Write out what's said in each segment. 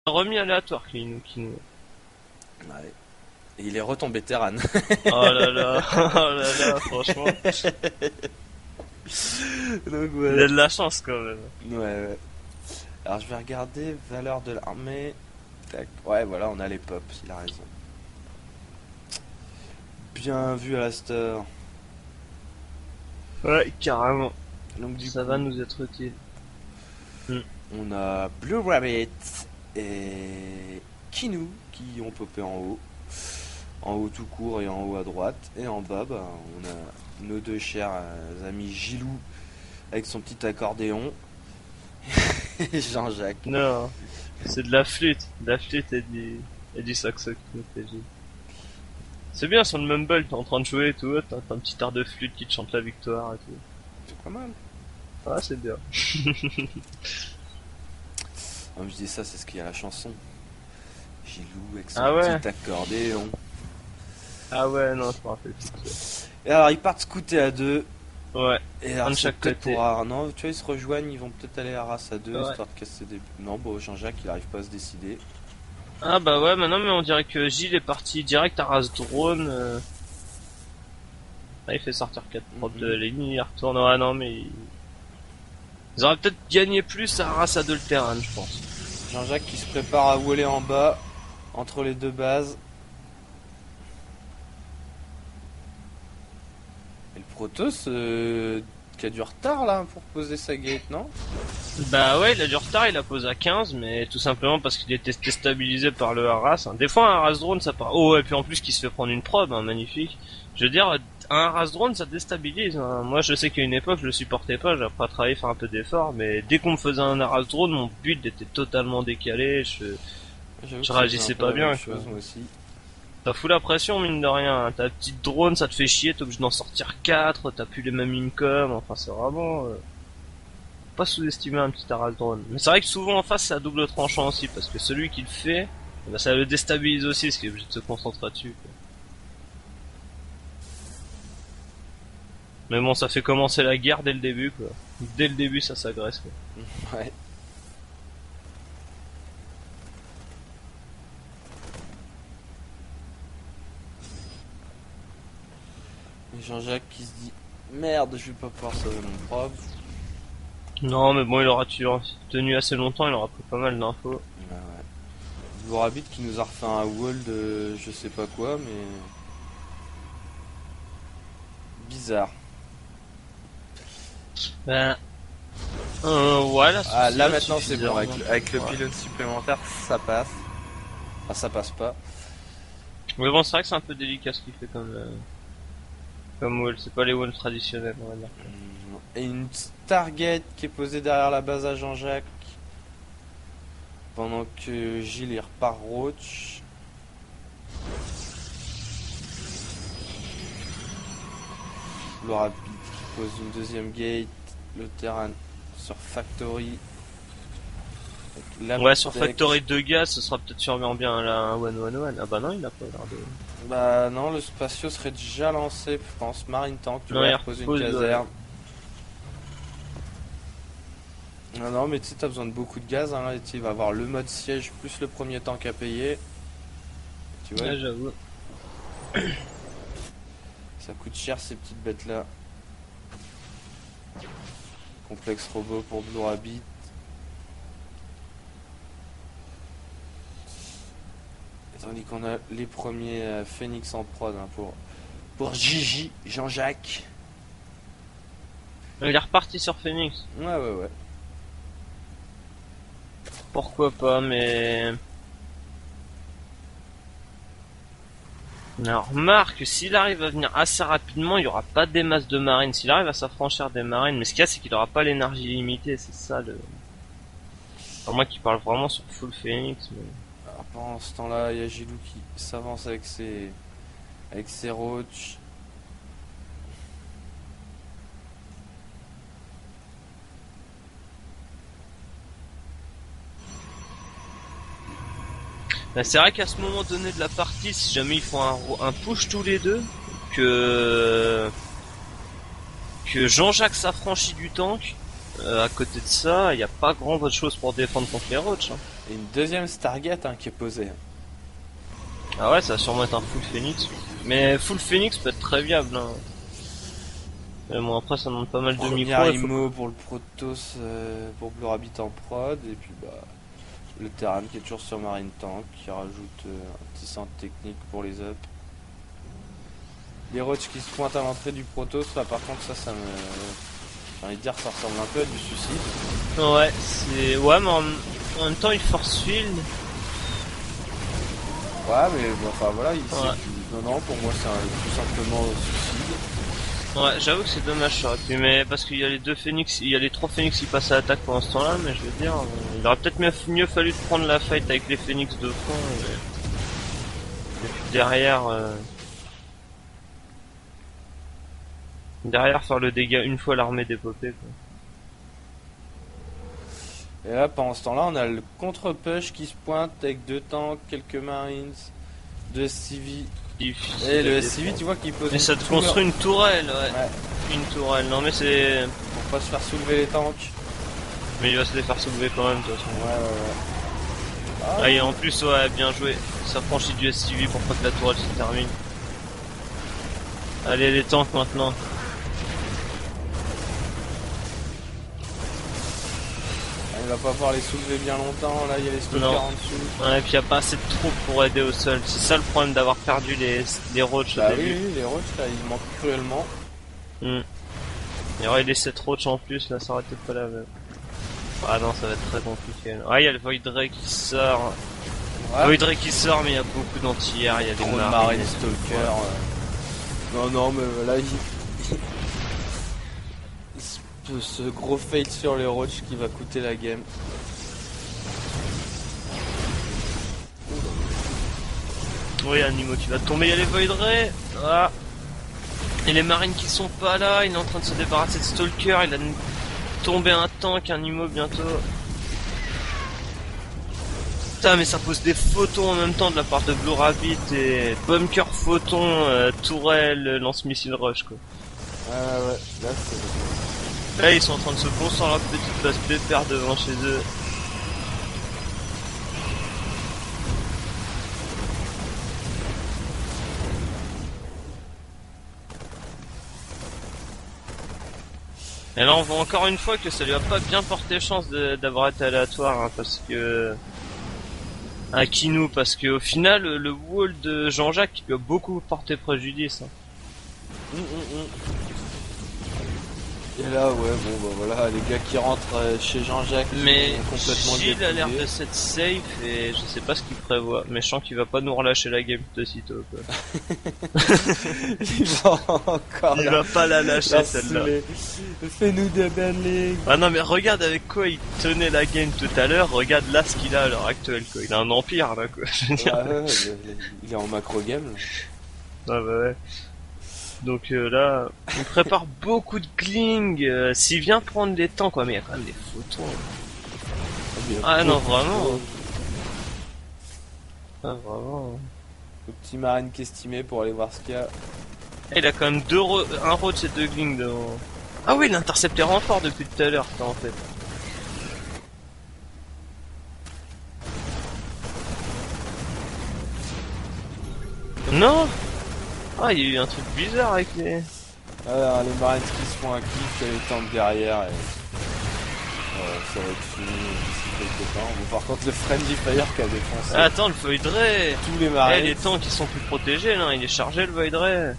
remis aléatoire qui nous... Ouais. Et il est retombé Terran. Oh là là, oh là là, franchement. Donc Il voilà. a de la chance quand même. Ouais, ouais. Alors je vais regarder valeur de l'armée. Tac. Ouais, voilà, on a les pops, il a raison. Bien vu, Alastair. Ouais, carrément. Donc du Ça coup, va nous être utile. Hmm. on a Blue Rabbit et Kinu qui ont popé en haut. En haut tout court et en haut à droite. Et en bas, bah, on a nos deux chers amis Gilou avec son petit accordéon. Et Jean-Jacques. Non, c'est de la flûte. De la flûte et du saxo qui nous fait jouer. C'est bien sur le mumble, t'es en train de jouer et tout, t'as un petit air de flûte qui te chante la victoire et tout. C'est pas mal. Ah, c'est bien. Comme je dis ça, c'est ce qu'il y a la chanson. Gilou avec son Ah ouais. petit accordéon. Ah ouais, non, je me rappelle plus. Et alors ils partent scouter à deux. Ouais, Et un alors de c'est chaque peut-être côté. pour Ar- non, tu vois, ils se rejoignent, ils vont peut-être aller à Arras à deux, Ouais. histoire de casser des... Non, bon, Jean-Jacques, il arrive pas à se décider. Ah bah ouais, maintenant mais on dirait que Gilles est parti direct à race drone. Ah, il fait sortir 4 propres de Mhm. l'ennemi, il retourne. Ah non mais... Ils auraient peut-être gagné plus à race Adulteran, je pense. Jean-Jacques qui se prépare à voler en bas, entre les deux bases. Et le Protoss, qui a du retard là pour poser sa gate, non? Bah ouais, il a du retard, il a posé à 15, mais tout simplement parce qu'il était déstabilisé par le Haras. Hein. Des fois un Haras drone ça part... Oh, et puis en plus qu'il se fait prendre une probe, hein, magnifique. Je veux dire, un Haras drone ça déstabilise. Hein. Moi je sais qu'à une époque je le supportais pas, j'ai appris à travailler, faire un peu d'effort, mais dès qu'on me faisait un Haras drone, mon build était totalement décalé, J'avoue je que ça faisait un réagissais peu pas la même bien, quoi. chose, moi aussi. Ça fout la pression mine de rien, hein. Ta petite drone ça te fait chier, t'es obligé d'en sortir 4, t'as plus les mêmes income, enfin c'est vraiment... pas sous-estimer un petit Haras drone. Mais c'est vrai que souvent en face c'est à double tranchant aussi, parce que celui qui le fait, bah, ça le déstabilise aussi, parce qu'il est obligé de se concentrer dessus. Quoi. Mais bon, ça fait commencer la guerre dès le début, quoi. Dès le début ça s'agresse, quoi. Ouais. Et Jean-Jacques qui se dit merde, je vais pas pouvoir sauver mon prof. Non mais bon, il aura tenu assez longtemps, il aura pris pas mal d'infos. Ouais, ouais. Blue Rabbit qui nous a refait un wall de je sais pas quoi, mais bizarre. Ben, ouais, là, Ah là là maintenant c'est bon, suffisamment. avec le Ouais. pylône supplémentaire ça passe. Ah ça passe pas. Mais bon, c'est vrai que c'est un peu délicat ce qu'il fait comme wall, c'est pas les walls traditionnels, on va dire. Et une Stargate qui est posée derrière la base à Jean-Jacques. Pendant que Gilles il repart Roach. Le Rapide qui pose une deuxième gate. Le terrain sur Factory. Ouais, sur Deck. Factory 2 gaz, ce sera peut-être sûrement bien là, un 1-1-1. Ah bah non, il a pas l'air de... Bah non, le Spatio serait déjà lancé, je pense. Marine Tank, tu Non, vas il reposer une repose, caserne. Non, non, mais tu sais, t'as besoin de beaucoup de gaz. Hein, là, il va avoir le mode siège plus le premier tank à payer. Tu vois, Ouais, j'avoue. ça coûte cher ces petites bêtes là. Complexe robot pour Blue Rabbit. Tandis qu'on a les premiers Phoenix en prod hein, pour Gigi, Jean-Jacques. Il est reparti sur Phoenix. Ouais, ouais, ouais. Pourquoi pas, mais... Alors, remarque, s'il arrive à venir assez rapidement, il y aura pas des masses de marines. S'il arrive à s'affranchir des marines, mais ce qu'il y a, c'est qu'il aura pas l'énergie limitée, c'est ça le... Enfin, moi qui parle vraiment sur full Phoenix, mais... Alors, pendant ce temps-là, il y a Gilou qui s'avance avec ses roach. Bah, c'est vrai qu'à ce moment donné de la partie, si jamais ils font un push tous les deux, que Jean-Jacques s'affranchit du tank, à côté de ça, il n'y a pas grand autre chose pour défendre contre les roches. Hein. Et une deuxième Stargate hein, qui est posée. Ah ouais, ça va sûrement être un full Phoenix. Mais full Phoenix peut être très viable. Hein. Mais bon, après ça demande pas mal de micros. Première IMO pour le Protoss, pour Blue Rabbit en prod, et puis bah le Terran qui est toujours sur Marine Tank, qui rajoute un petit centre technique pour les up. Les roches qui se pointent à l'entrée du Protoss, là par contre ça me... J'ai envie de dire ça ressemble un peu à du suicide. Ouais, c'est... Ouais, mais en même temps il force field. Ouais, mais bon, enfin voilà, ici, Ouais. non, pour moi c'est tout simplement suicide. Ouais, j'avoue que c'est dommage ça aurait pu, mais parce qu'il y a les deux Phoenix, il y a les trois Phoenix qui passent à l'attaque pendant ce temps-là, mais je veux dire, il aurait peut-être mieux fallu de prendre la fight avec les Phoenix de fond, et puis derrière, derrière faire le dégât une fois l'armée dépopée, quoi. Et là, pendant ce temps-là, on a le contre-push qui se pointe avec 2 tanks, quelques marines, 2 SCV. Difficile Et le à SCV, défendre. tu vois qu'il pose Mais ça te tout construit une tourelle, ouais. Ouais, Une tourelle, non mais c'est... pour pas se faire soulever les tanks. Mais il va se les faire soulever quand même, de toute façon. Ouais. Ah, Ah, et en plus, ouais, bien joué. Ça franchit du SCV pour pas que la tourelle se termine. Allez, les tanks maintenant. il va pas pouvoir les soulever bien longtemps, là il y a les stalkers Non. en dessous. Ouais, et puis y a pas assez de troupes pour aider au sol. C'est ça le problème d'avoir perdu les roaches Bah au oui, début. les roches là, ils manquent cruellement. Il y aurait les 7 roaches en plus, là ça aurait été pas la même. Ah non, ça va être très compliqué. Là. Ah, il y a le Void Ray qui sort. Ouais. Void Ray qui sort, mais il y a beaucoup d'anti-air, il y a des Trop de marines. marines, stalkers. Non, mais là, ce gros fail sur les roches qui va coûter la game. Oui, un Nemo qui va tomber, il y a les Void Ray. Ah. Et les marines qui sont pas là, il est en train de se débarrasser de Stalker, il a tombé un tank, un Nemo bientôt. Putain, mais ça pose des photons en même temps de la part de Blue Rabbit et bunker photon, tourelle, lance-missile rush quoi. Ouais, là c'est... Là ils sont en train de se construire leur petite base pépère devant chez eux. Et là on voit encore une fois que ça lui a pas bien porté chance d'avoir été aléatoire hein, parce que... Un Kinou parce que au final le wall de Jean-Jacques lui a beaucoup porté préjudice. Hein. Et là, ouais, bon, bah voilà, les gars qui rentrent chez Jean-Jacques Mais sont complètement Gilles a l'air détruits. de s'être safe et je sais pas ce qu'il prévoit. Mais je sens qu'il va pas nous relâcher la game de sitôt quoi. Il va encore Il la- va pas la lâcher la celle-là. saouler. Fais-nous des belles. Ah non mais regarde avec quoi il tenait la game tout à l'heure, regarde là ce qu'il a à l'heure actuelle quoi. Il a un empire là quoi. Je veux dire. Il est en macro game. Là. Ah bah ouais. Donc là, il prépare beaucoup de gling. S'il vient prendre des temps quoi, mais il y a quand même des photons. Ah non vraiment. Ah vraiment. Le petit marine qui est estimé pour aller voir ce qu'il y a. Il a quand même un roach et 2 gling devant. Ah oui, il a intercepté renfort depuis tout à l'heure, en fait. Non. Ah, il y a eu un truc bizarre avec les... Alors, les marines qui se font un kiff, les tanks derrière et... ça va être fini d'ici quelques temps. Bon, par contre, le Friendly Fire qui a défoncé Ah, attends, le Void Ray. tous les Eh, marines. les tanks qui sont plus protégés, là, il est chargé le Void Ray.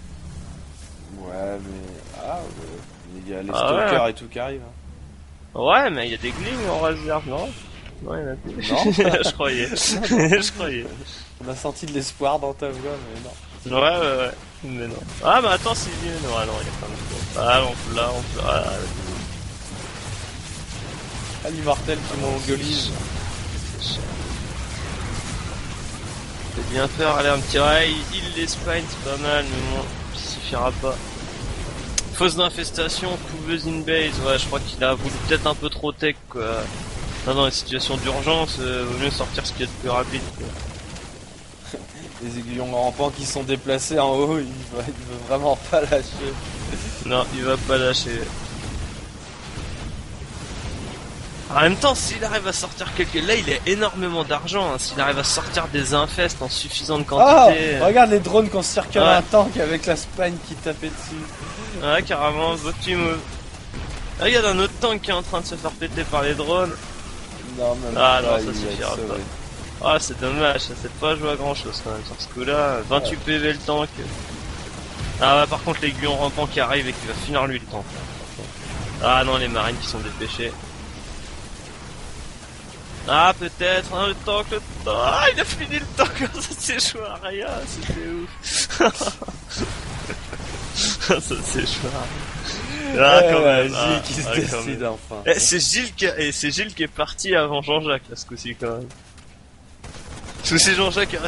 Ouais, mais... Ah, ouais. Il y a les Ah stalkers ouais. et tout qui arrivent. Hein. Ouais, mais il y a des glings en réserve, non? Non, il y en a plus. Non. Je croyais. Je croyais. On a senti de l'espoir dans ta voix, mais non. Ouais. Mais non. Ah, bah attends, c'est bien. Non, il y a pas de... Ah, on peut là. Ah, Ah, l'immortel qui mongolise. c'est bien faire, allez, un petit rail. Il les spine, c'est pas mal, mais bon, ça suffira pas. Fausse d'infestation, couveuse in base, ouais, je crois qu'il a voulu peut-être un peu trop tech, quoi. Dans les situations d'urgence, vaut mieux sortir ce qu'il y a de plus rapide, quoi. Les aiguillons rampants qui sont déplacés en haut, il veut vraiment pas lâcher. Non, il va pas lâcher. En même temps, s'il arrive à sortir quelques... Là, il a énormément d'argent, hein. S'il arrive à sortir des infestes en suffisante Oh, quantité... regarde les drones qu'on circule Ouais. un tank avec la Spagne qui tapait dessus. Ouais, carrément, beau petit move. Ah, regarde un autre tank qui est en train de se faire péter par les drones. Non, même Ah, pas, non, ça il va suffira être pas. sauvé. Ah, c'est dommage, ça sert pas à jouer à grand chose quand même sur ce coup-là. 28 PV le tank. Ah ouais, par contre, l'aiguillon rampant qui arrive et qui va finir lui le tank. Ah non, les marines qui sont dépêchées. Ah, peut-être, hein, le tank. Ah, il a fini le tank, ça s'est joué à rien, c'était ouf. Ça s'est joué à rien. Ah, quand même. Gilles qui se quand décide même. enfin. C'est Gilles qui est parti avant Jean-Jacques, là, ce coup-ci, quand même. Parce que si Jean-Jacques est resté